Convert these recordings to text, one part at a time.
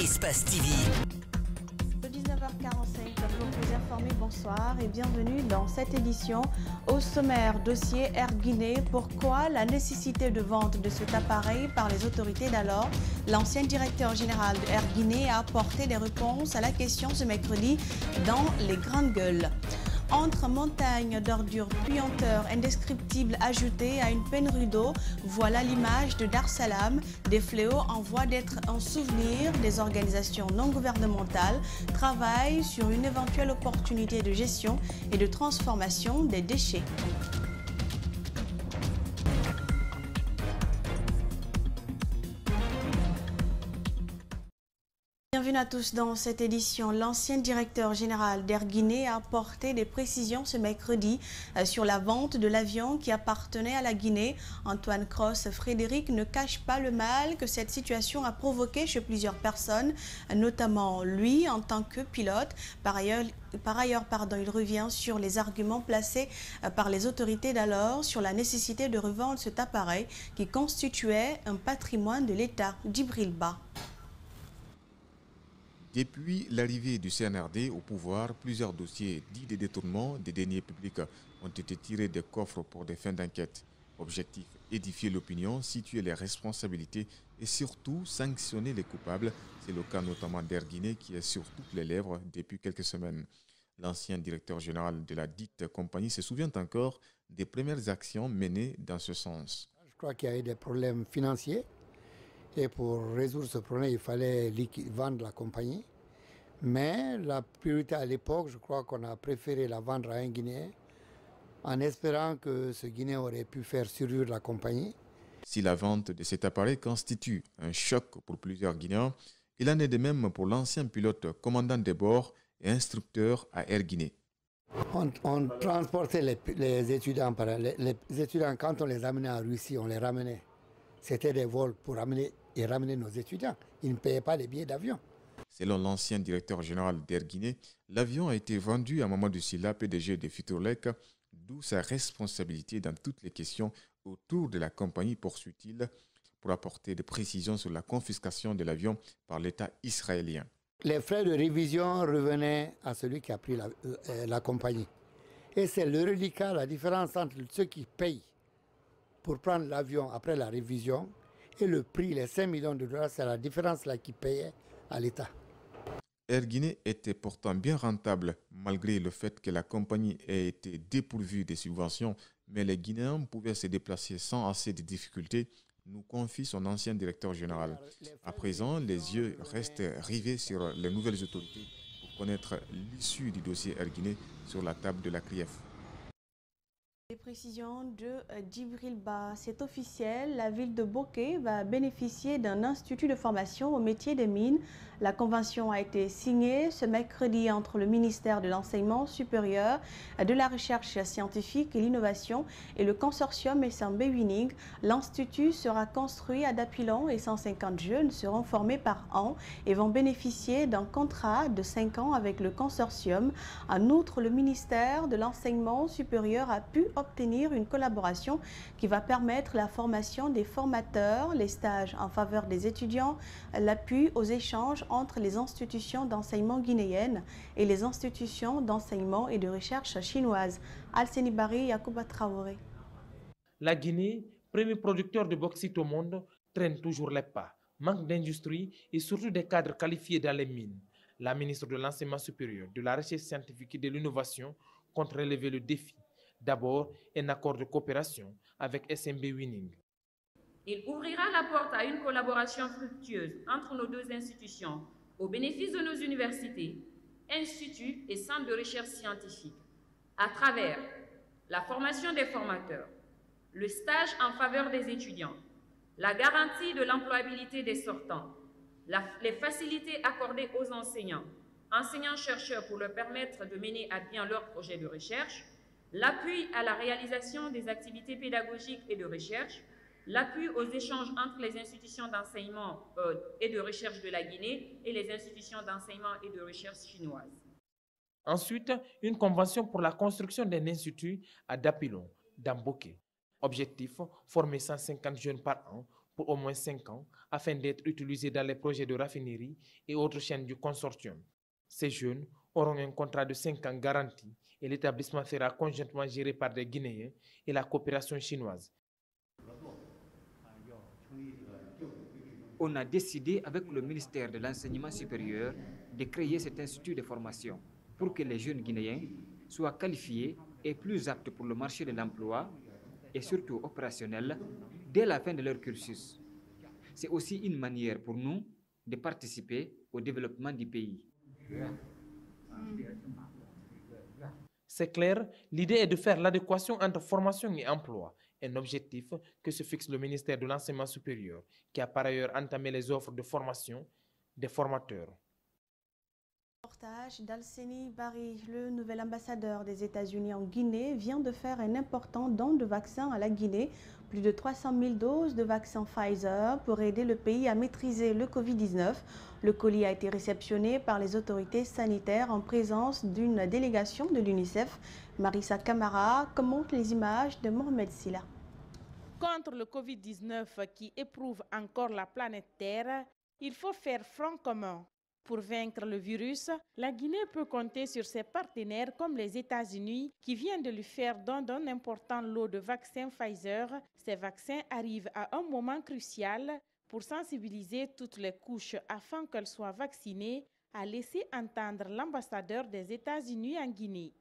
Espace TV. De 19h45 pour vous informer, bonsoir et bienvenue dans cette édition. Au sommaire, dossier Air Guinée, pourquoi la nécessité de vente de cet appareil par les autorités d'alors? L'ancien directeur général de Air Guinée a apporté des réponses à la question ce mercredi dans les grandes gueules. Entre montagnes d'ordures puanteurs indescriptibles ajoutées à une pénurie d'eau, voilà l'image de Dar Salam, des fléaux en voie d'être un souvenir. Des organisations non gouvernementales travaillent sur une éventuelle opportunité de gestion et de transformation des déchets. Bienvenue à tous dans cette édition. L'ancien directeur général d'Air Guinée a apporté des précisions ce mercredi sur la vente de l'avion qui appartenait à la Guinée. Antoine Cross Frédéric ne cache pas le mal que cette situation a provoqué chez plusieurs personnes, notamment lui en tant que pilote. Par ailleurs, il revient sur les arguments placés par les autorités d'alors sur la nécessité de revendre cet appareil qui constituait un patrimoine de l'État. Djibril Ba. Depuis l'arrivée du CNRD au pouvoir, plusieurs dossiers dits de détournement des deniers publics ont été tirés des coffres pour des fins d'enquête. Objectif, édifier l'opinion, situer les responsabilités et surtout sanctionner les coupables. C'est le cas notamment d'Air Guinée qui est sur toutes les lèvres depuis quelques semaines. L'ancien directeur général de la dite compagnie se souvient encore des premières actions menées dans ce sens. Je crois qu'il y a eu des problèmes financiers. Et pour résoudre ce problème, il fallait vendre la compagnie. Mais la priorité à l'époque, je crois qu'on a préféré la vendre à un Guinéen en espérant que ce Guinéen aurait pu faire survivre la compagnie. Si la vente de cet appareil constitue un choc pour plusieurs Guinéens, il en est de même pour l'ancien pilote commandant de bord et instructeur à Air Guinée. On transportait les étudiants, les étudiants, quand on les amenait en Russie, on les ramenait. C'était des vols pour ramener nos étudiants. Ils ne payaient pas les billets d'avion. Selon l'ancien directeur général d'Air Guinée, l'avion a été vendu à Mamadou Sylla, PDG de Futurlec, d'où sa responsabilité dans toutes les questions autour de la compagnie, poursuit-il, pour apporter des précisions sur la confiscation de l'avion par l'État israélien. Les frais de révision revenaient à celui qui a pris la compagnie. Et c'est le reliquat, la différence entre ceux qui payent pour prendre l'avion après la révision et le prix, les 5 millions de dollars, c'est la différence là qui payait à l'État. Air Guinée était pourtant bien rentable malgré le fait que la compagnie ait été dépourvue de subventions, mais les Guinéens pouvaient se déplacer sans assez de difficultés, nous confie son ancien directeur général. À présent, les yeux restent rivés sur les nouvelles autorités pour connaître l'issue du dossier Air Guinée sur la table de la CRIEF. Les précisions de Djibril Ba, c'est officiel, la ville de Bokeh va bénéficier d'un institut de formation au métier des mines. La convention a été signée ce mercredi entre le ministère de l'Enseignement supérieur, de la Recherche scientifique et l'innovation et le consortium SMB Winning. L'institut sera construit à Dapilon et 150 jeunes seront formés par an et vont bénéficier d'un contrat de 5 ans avec le consortium. En outre, le ministère de l'Enseignement supérieur a pu obtenir une collaboration qui va permettre la formation des formateurs, les stages en faveur des étudiants, l'appui aux échanges entre les institutions d'enseignement guinéennes et les institutions d'enseignement et de recherche chinoises. Alseni Bari, Yacouba Traoré. La Guinée, premier producteur de bauxite au monde, traîne toujours les pas. Manque d'industrie et surtout des cadres qualifiés dans les mines. La ministre de l'Enseignement supérieur, de la Recherche scientifique et de l'Innovation compte relever le défi. D'abord, un accord de coopération avec SMB Winning. Il ouvrira la porte à une collaboration fructueuse entre nos deux institutions au bénéfice de nos universités, instituts et centres de recherche scientifique, à travers la formation des formateurs, le stage en faveur des étudiants, la garantie de l'employabilité des sortants, les facilités accordées aux enseignants, enseignants-chercheurs pour leur permettre de mener à bien leurs projets de recherche, l'appui à la réalisation des activités pédagogiques et de recherche, l'appui aux échanges entre les institutions d'enseignement et de recherche de la Guinée et les institutions d'enseignement et de recherche chinoises. Ensuite, une convention pour la construction d'un institut à Dapilon, dans Bokeh. Objectif, former 150 jeunes par an pour au moins 5 ans afin d'être utilisés dans les projets de raffinerie et autres chaînes du consortium. Ces jeunes auront un contrat de 5 ans garanti et l'établissement sera conjointement géré par des Guinéens et la coopération chinoise. On a décidé avec le ministère de l'Enseignement supérieur de créer cet institut de formation pour que les jeunes Guinéens soient qualifiés et plus aptes pour le marché de l'emploi et surtout opérationnels dès la fin de leur cursus. C'est aussi une manière pour nous de participer au développement du pays. C'est clair, l'idée est de faire l'adéquation entre formation et emploi, un objectif que se fixe le ministère de l'Enseignement supérieur, qui a par ailleurs entamé les offres de formation des formateurs. Reportage d'Alseni Bari, le nouvel ambassadeur des États-Unis en Guinée, vient de faire un important don de vaccins à la Guinée. Plus de 300 000 doses de vaccins Pfizer pour aider le pays à maîtriser le Covid-19. Le colis a été réceptionné par les autorités sanitaires en présence d'une délégation de l'UNICEF. Marissa Camara commente les images de Mohamed Silla. Contre le Covid-19 qui éprouve encore la planète Terre, il faut faire front commun. Pour vaincre le virus, la Guinée peut compter sur ses partenaires comme les États-Unis qui viennent de lui faire don d'un important lot de vaccins Pfizer. Ces vaccins arrivent à un moment crucial pour sensibiliser toutes les couches afin qu'elles soient vaccinées, a laissé entendre l'ambassadeur des États-Unis en Guinée.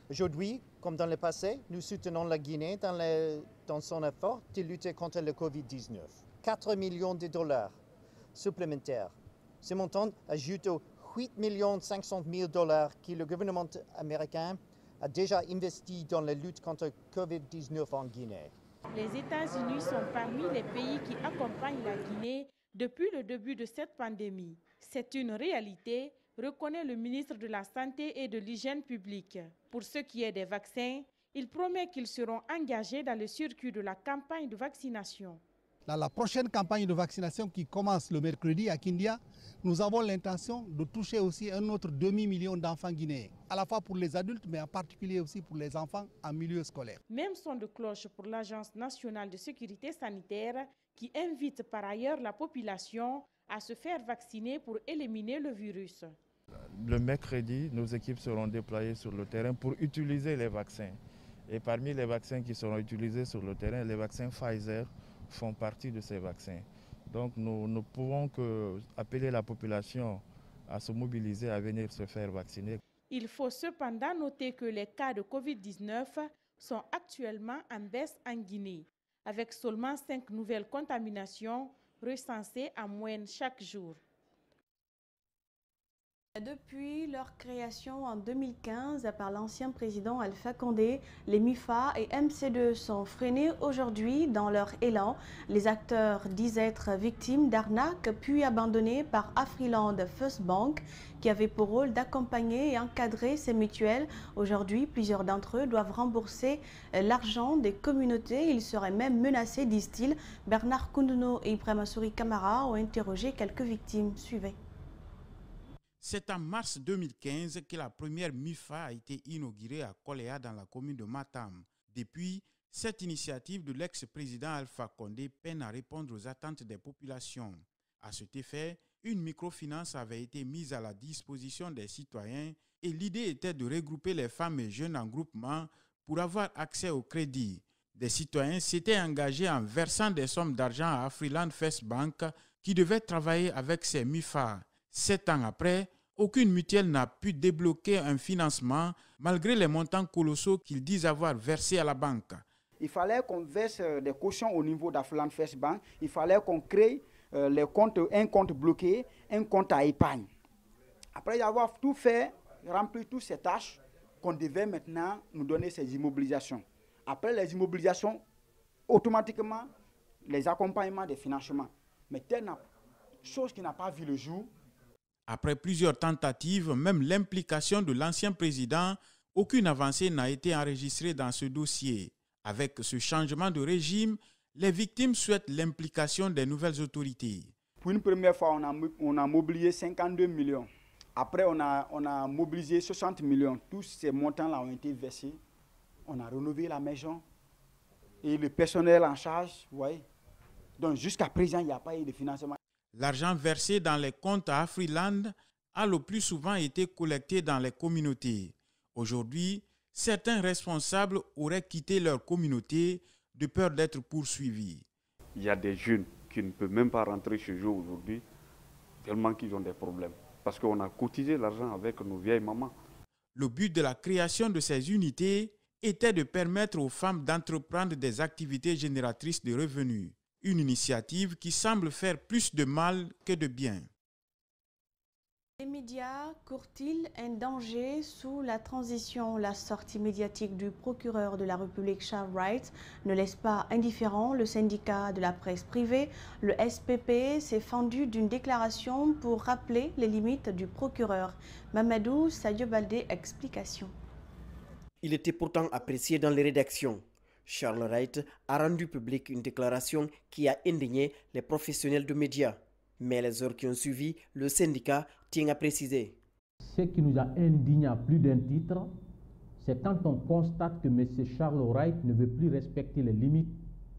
Aujourd'hui, comme dans le passé, nous soutenons la Guinée dans son effort de lutter contre le Covid-19. 4 millions de dollars supplémentaires. Ce montant ajoute aux 8 500 000 dollars que le gouvernement américain a déjà investi dans la lutte contre le Covid-19 en Guinée. Les États-Unis sont parmi les pays qui accompagnent la Guinée depuis le début de cette pandémie. C'est une réalité, reconnaît le ministre de la Santé et de l'Hygiène publique. Pour ce qui est des vaccins, il promet qu'ils seront engagés dans le circuit de la campagne de vaccination. Dans la prochaine campagne de vaccination qui commence le mercredi à Kindia, nous avons l'intention de toucher aussi un autre demi-million d'enfants guinéens, à la fois pour les adultes, mais en particulier aussi pour les enfants en milieu scolaire. Même son de cloche pour l'Agence nationale de sécurité sanitaire qui invite par ailleurs la population à se faire vacciner pour éliminer le virus. Le mercredi, nos équipes seront déployées sur le terrain pour utiliser les vaccins. Et parmi les vaccins qui seront utilisés sur le terrain, les vaccins Pfizer font partie de ces vaccins. Donc nous ne pouvons qu'appeler la population à se mobiliser, à venir se faire vacciner. Il faut cependant noter que les cas de Covid-19 sont actuellement en baisse en Guinée, avec seulement 5 nouvelles contaminations recensées en moyenne chaque jour. Depuis leur création en 2015 par l'ancien président Alpha Condé, les MIFA et MC2 sont freinés aujourd'hui dans leur élan. Les acteurs disent être victimes d'arnaques puis abandonnés par Afriland First Bank qui avait pour rôle d'accompagner et encadrer ces mutuelles. Aujourd'hui, plusieurs d'entre eux doivent rembourser l'argent des communautés. Ils seraient même menacés, disent-ils. Bernard Koundouno et Ibrahima Souri Camara ont interrogé quelques victimes. Suivez. C'est en mars 2015 que la première MIFA a été inaugurée à Koléa dans la commune de Matam. Depuis, cette initiative de l'ex-président Alpha Condé peine à répondre aux attentes des populations. À cet effet, une microfinance avait été mise à la disposition des citoyens et l'idée était de regrouper les femmes et jeunes en groupement pour avoir accès au crédit. Des citoyens s'étaient engagés en versant des sommes d'argent à Afriland First Bank qui devait travailler avec ces MIFA. 7 ans après, aucune mutuelle n'a pu débloquer un financement malgré les montants colossaux qu'ils disent avoir versés à la banque. Il fallait qu'on verse des cautions au niveau d'Afriland First Bank. Il fallait qu'on crée un compte bloqué, un compte à épargne. Après y avoir tout fait, rempli toutes ces tâches, qu'on devait maintenant nous donner ces immobilisations. Après les immobilisations, automatiquement, les accompagnements des financements. Mais telle chose qui n'a pas vu le jour. Après plusieurs tentatives, même l'implication de l'ancien président, aucune avancée n'a été enregistrée dans ce dossier. Avec ce changement de régime, les victimes souhaitent l'implication des nouvelles autorités. Pour une première fois, on a mobilisé 52 millions. Après, on a mobilisé 60 millions. Tous ces montants-là ont été versés. On a rénové la maison. Et le personnel en charge, vous voyez, Donc jusqu'à présent, il n'y a pas eu de financement. L'argent versé dans les comptes à Afriland a le plus souvent été collecté dans les communautés. Aujourd'hui, certains responsables auraient quitté leur communauté de peur d'être poursuivis. Il y a des jeunes qui ne peuvent même pas rentrer chez eux aujourd'hui tellement qu'ils ont des problèmes. Parce qu'on a cotisé l'argent avec nos vieilles mamans. Le but de la création de ces unités était de permettre aux femmes d'entreprendre des activités génératrices de revenus. Une initiative qui semble faire plus de mal que de bien. Les médias courent-ils un danger sous la transition? La sortie médiatique du procureur de la République Charles Wright ne laisse pas indifférent le syndicat de la presse privée. Le SPP s'est fendu d'une déclaration pour rappeler les limites du procureur. Mamadou Sadio Baldé, explication. Il était pourtant apprécié dans les rédactions. Charles Wright a rendu public une déclaration qui a indigné les professionnels de médias. Mais les heures qui ont suivi, le syndicat tient à préciser. Ce qui nous a indigné à plus d'un titre, c'est quand on constate que M. Charles Wright ne veut plus respecter les limites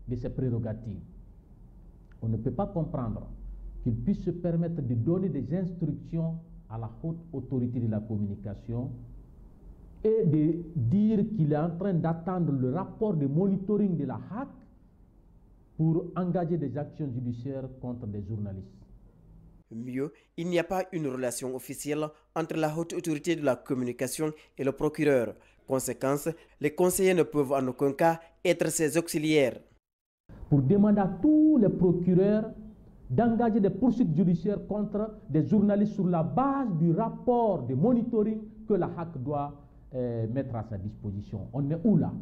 de ses prérogatives. On ne peut pas comprendre qu'il puisse se permettre de donner des instructions à la haute autorité de la communication et de dire qu'il est en train d'attendre le rapport de monitoring de la HAC pour engager des actions judiciaires contre des journalistes. Mieux, il n'y a pas une relation officielle entre la haute autorité de la communication et le procureur. Conséquence, les conseillers ne peuvent en aucun cas être ses auxiliaires. Pour demander à tous les procureurs d'engager des poursuites judiciaires contre des journalistes sur la base du rapport de monitoring que la HAC doit mettre à sa disposition. On est où là?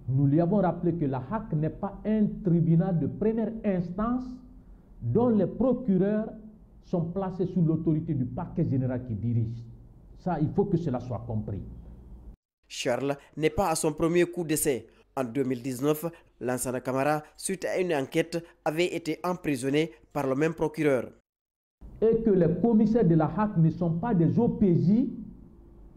Nous lui avons rappelé que la HAC n'est pas un tribunal de première instance dont les procureurs sont placés sous l'autorité du parquet général qui dirige. Ça, il faut que cela soit compris. Charles n'est pas à son premier coup d'essai. En 2019, Lansana Camara, suite à une enquête, avait été emprisonné par le même procureur. Et que les commissaires de la HAC ne sont pas des OPJ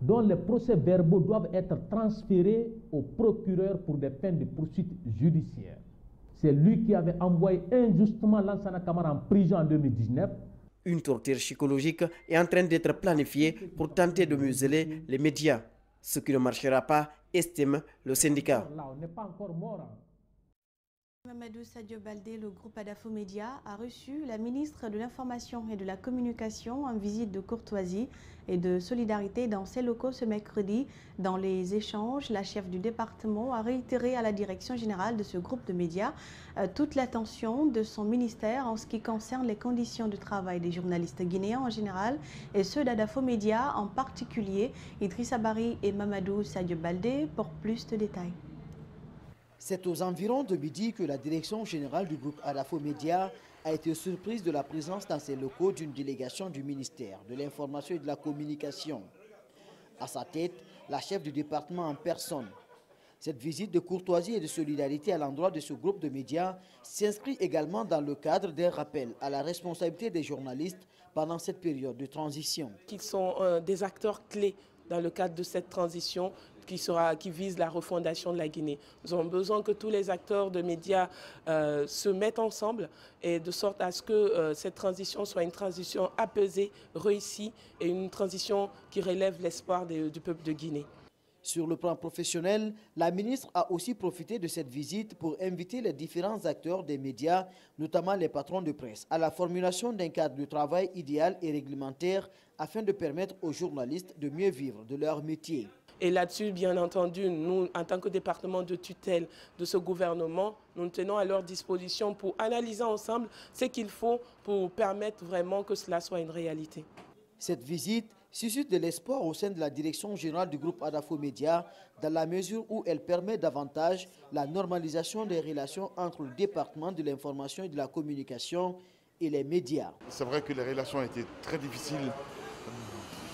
dont les procès-verbaux doivent être transférés au procureur pour des fins de poursuite judiciaire. C'est lui qui avait envoyé injustement Lansana Camara en prison en 2019. Une torture psychologique est en train d'être planifiée pour tenter de museler les médias. Ce qui ne marchera pas, estime le syndicat. Là, on n'est pas encore mort. Mamadou Sadio Baldé, le groupe Adafo Média a reçu la ministre de l'Information et de la Communication en visite de courtoisie et de solidarité dans ses locaux ce mercredi. Dans les échanges, la chef du département a réitéré à la direction générale de ce groupe de médias toute l'attention de son ministère en ce qui concerne les conditions de travail des journalistes guinéens en général et ceux d'Adafo Média en particulier. Idrissa Bari et Mamadou Sadio Baldé pour plus de détails. C'est aux environs de midi que la direction générale du groupe Adafo Média a été surprise de la présence dans ses locaux d'une délégation du ministère de l'Information et de la Communication. À sa tête, la chef du département en personne. Cette visite de courtoisie et de solidarité à l'endroit de ce groupe de médias s'inscrit également dans le cadre d'un rappel à la responsabilité des journalistes pendant cette période de transition. Qu'ils sont des acteurs clés dans le cadre de cette transition qui vise la refondation de la Guinée. Nous avons besoin que tous les acteurs de médias se mettent ensemble et de sorte à ce que cette transition soit une transition apaisée, réussie et une transition qui relève l'espoir du peuple de Guinée. Sur le plan professionnel, la ministre a aussi profité de cette visite pour inviter les différents acteurs des médias, notamment les patrons de presse, à la formulation d'un cadre de travail idéal et réglementaire afin de permettre aux journalistes de mieux vivre de leur métier. Et là-dessus, bien entendu, nous, en tant que département de tutelle de ce gouvernement, nous nous tenons à leur disposition pour analyser ensemble ce qu'il faut pour permettre vraiment que cela soit une réalité. Cette visite suscite de l'espoir au sein de la direction générale du groupe Adafo Média, dans la mesure où elle permet davantage la normalisation des relations entre le département de l'information et de la communication et les médias. C'est vrai que les relations ont été très difficiles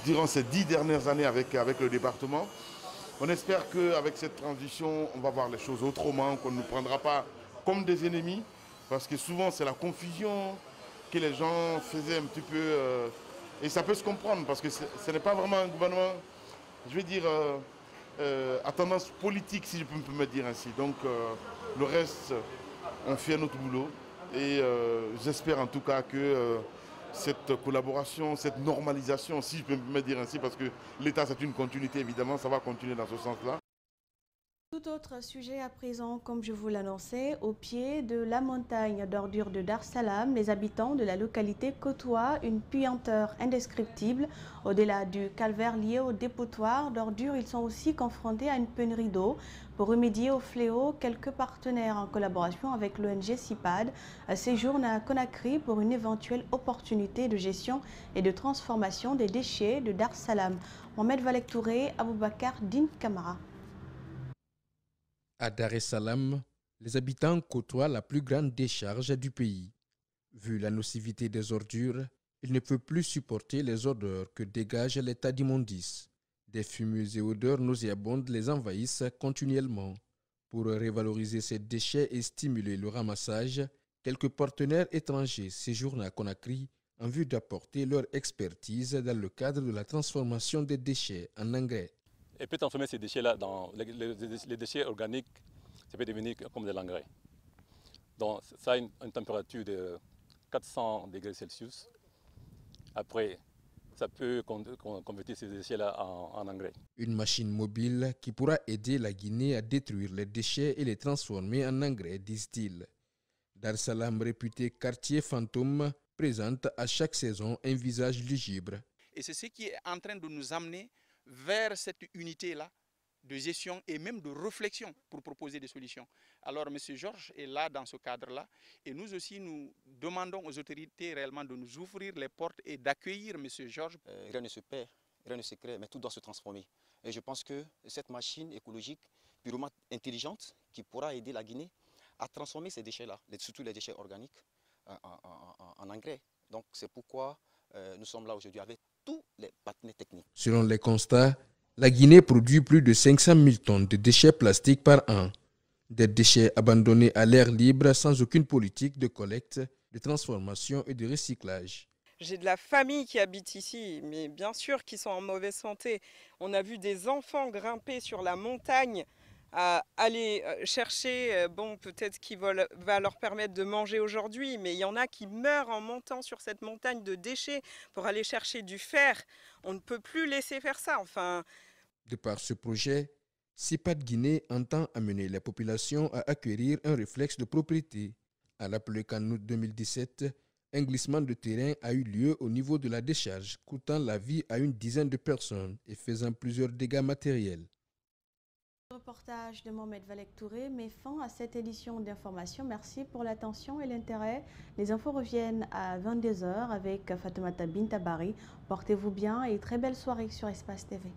durant ces 10 dernières années avec le département. On espère qu'avec cette transition, on va voir les choses autrement, qu'on ne nous prendra pas comme des ennemis, parce que souvent c'est la confusion que les gens faisaient un petit peu, et ça peut se comprendre, parce que ce n'est pas vraiment un gouvernement, je vais dire, à tendance politique, si je peux me dire ainsi. Donc le reste on fait notre boulot et j'espère en tout cas que cette collaboration, cette normalisation, si je peux me dire ainsi, parce que l'État c'est une continuité évidemment, ça va continuer dans ce sens-là. Tout autre sujet à présent, comme je vous l'annonçais, au pied de la montagne d'ordures de Dar Salam, les habitants de la localité côtoient une puanteur indescriptible. Au-delà du calvaire lié au dépotoir d'ordures, ils sont aussi confrontés à une pénurie d'eau. Pour remédier au fléau, quelques partenaires en collaboration avec l'ONG CIPAD séjournent à Conakry pour une éventuelle opportunité de gestion et de transformation des déchets de Dar Salam. Mohamed Valek Touré, Aboubakar Din Kamara. À Dar es Salam, les habitants côtoient la plus grande décharge du pays. Vu la nocivité des ordures, ils ne peuvent plus supporter les odeurs que dégage l'état d'immondice. Des fumées et odeurs nauséabondes les envahissent continuellement. Pour revaloriser ces déchets et stimuler le ramassage, quelques partenaires étrangers séjournent à Conakry en vue d'apporter leur expertise dans le cadre de la transformation des déchets en engrais. Et peut transformer ces déchets-là dans les déchets organiques, ça peut devenir comme de l'engrais. Donc ça a une température de 400 degrés Celsius. Après, ça peut convertir ces déchets-là en engrais. Une machine mobile qui pourra aider la Guinée à détruire les déchets et les transformer en engrais, disent-ils. Dar Salam, réputé quartier fantôme, présente à chaque saison un visage lugubre. Et c'est ce qui est en train de nous amener vers cette unité-là de gestion et même de réflexion pour proposer des solutions. Alors M. Georges est là dans ce cadre-là et nous aussi nous demandons aux autorités réellement de nous ouvrir les portes et d'accueillir M. Georges. Rien ne se perd, rien ne se crée, mais tout doit se transformer. Et je pense que cette machine écologique purement intelligente qui pourra aider la Guinée à transformer ces déchets-là, surtout les déchets organiques, en engrais. Donc c'est pourquoi nous sommes là aujourd'hui avec tous les partenaires techniques. Selon les constats, la Guinée produit plus de 500 000 tonnes de déchets plastiques par an. Des déchets abandonnés à l'air libre sans aucune politique de collecte, de transformation et de recyclage. J'ai de la famille qui habite ici, mais bien sûr qui sont en mauvaise santé. On a vu des enfants grimper sur la montagne, à aller chercher, bon, peut-être qu'il va leur permettre de manger aujourd'hui, mais il y en a qui meurent en montant sur cette montagne de déchets pour aller chercher du fer. On ne peut plus laisser faire ça, enfin. De par ce projet, CIPAD Guinée entend amener les populations à acquérir un réflexe de propriété. À rappeler qu'en août 2017, un glissement de terrain a eu lieu au niveau de la décharge, coûtant la vie à une dizaine de personnes et faisant plusieurs dégâts matériels. Le reportage de Mohamed Valek Touré met fin à cette édition d'information. Merci pour l'attention et l'intérêt. Les infos reviennent à 22h avec Fatoumata Bintabari. Portez-vous bien et très belle soirée sur Espace TV.